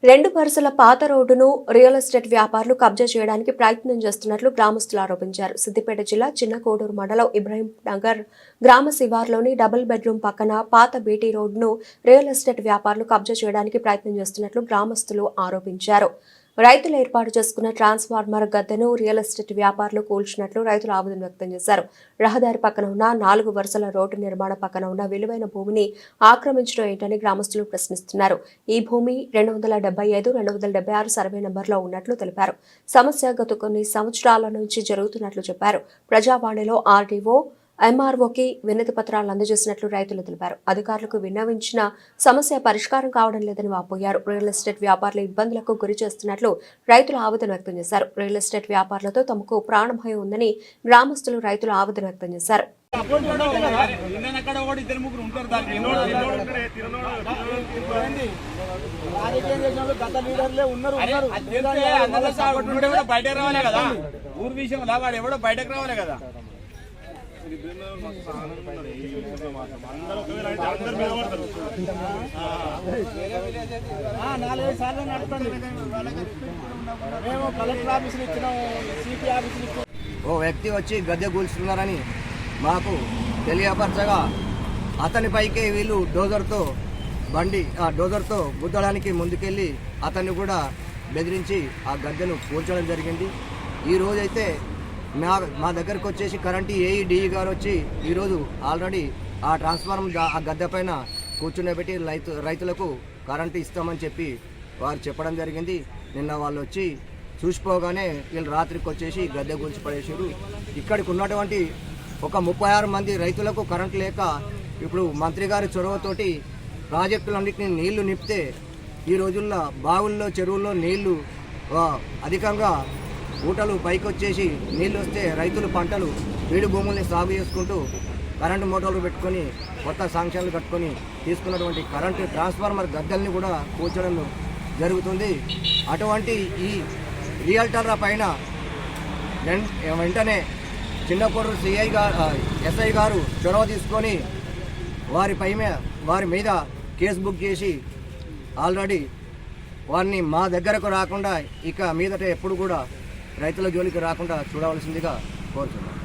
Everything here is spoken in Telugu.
రెండు వరుసల పాత రోడ్డును రియల్ ఎస్టేట్ వ్యాపారులు కబ్జా చేయడానికి ప్రయత్నం చేస్తున్నట్లు గ్రామస్తులు ఆరోపించారు. సిద్దిపేట జిల్లా చిన్నకోడూరు మండలం ఇబ్రహీం నగర్ గ్రామ శివార్లోని డబుల్ బెడ్రూమ్ పక్కన పాత బీటీ రోడ్డును రియల్ ఎస్టేట్ వ్యాపారులు కబ్జా చేయడానికి ప్రయత్నం చేస్తున్నట్లు గ్రామస్తులు ఆరోపించారు. రైతులు ఏర్పాటు చేసుకున్న ట్రాన్స్ఫార్మర్ గద్దెను రియల్ ఎస్టేట్ వ్యాపారులు కూల్చినట్లు రైతులు ఆవేదన వ్యక్తం చేశారు. రహదారి పక్కన ఉన్న 4 వరుసల రోడ్డు నిర్మాణం పక్కన ఉన్న విలువైన భూమిని ఆక్రమించడం ఏంటని గ్రామస్తులు ప్రశ్నిస్తున్నారు. ఈ భూమి 275-276 సర్వే నంబర్లో ఉన్నట్లు తెలిపారు. సమస్య గత కొన్ని సంవత్సరాల నుంచి జరుగుతున్నట్లు చెప్పారు. ప్రజావాణిలో ఆర్డీఓ ఎంఆర్ఓకి వినతి పత్రాలు అందజేసినట్లు రైతులు తెలిపారు. అధికారులకు విన్నవించిన సమస్య పరిష్కారం కావడం లేదని వాపోయారు. రియల్ ఎస్టేట్ వ్యాపారులు ఇబ్బందులకు గురి చేస్తున్నట్లు రైతులు ఆవేదన వ్యక్తం చేశారు. రియల్ ఎస్టేట్ వ్యాపారులతో తమకు ప్రాణభయం ఉందని గ్రామస్తులు రైతులు ఆవేదన వ్యక్తం చేశారు. ఓ వ్యక్తి వచ్చి గద్దె కూల్చున్నారని మాకు తెలియపరచగా అతనిపైకి వీళ్ళు డోజర్తో గుద్దడానికి ముందుకెళ్ళి అతన్ని కూడా బెదిరించి ఆ గద్దెను కూల్చడం జరిగింది. ఈ రోజైతే మా దగ్గరకు వచ్చేసి కరెంటు ఏఈ గారు వచ్చి ఈరోజు ఆల్రెడీ ఆ ట్రాన్స్ఫార్మర్ ఆ గద్దె పైన కూర్చుండబెట్టి రైతులకు కరెంటు ఇస్తామని చెప్పి వారు చెప్పడం జరిగింది. నిన్న వాళ్ళు వచ్చి చూసిపోగానే వీళ్ళు రాత్రికి వచ్చేసి గద్దె కూల్చి పడేసారు. ఇక్కడికి ఉన్నటువంటి ఒక 36 మంది రైతులకు కరెంటు లేక ఇప్పుడు మంత్రి గారి చొరవతోటి ప్రాజెక్టులన్నింటినీ నీళ్లు నింపితే ఈ రోజుల్లో బావుల్లో చెరువుల్లో నీళ్లు అధికంగా ఊటలు పైకి వచ్చేసి నీళ్ళు వస్తే రైతులు పంటలు బీడు భూముల్ని సాగు చేసుకుంటూ కరెంటు మోటార్లు పెట్టుకొని కొత్త శాంక్షన్లు కట్టుకొని తీసుకున్నటువంటి కరెంటు ట్రాన్స్ఫార్మర్ గద్దెల్ని కూడా కూర్చడం జరుగుతుంది. అటువంటి ఈ రియల్టర్ల పైన వెంటనే చిన్నకోడూరు ఎస్ఐ గారు చొరవ తీసుకొని వారి మీద కేసు బుక్ చేసి ఆల్రెడీ వారిని మా దగ్గరకు రాకుండా ఇక మీదట ఎప్పుడు కూడా రైతుల జోలికి రాకుండా చూడవలసిందిగా కోరుతున్నాం.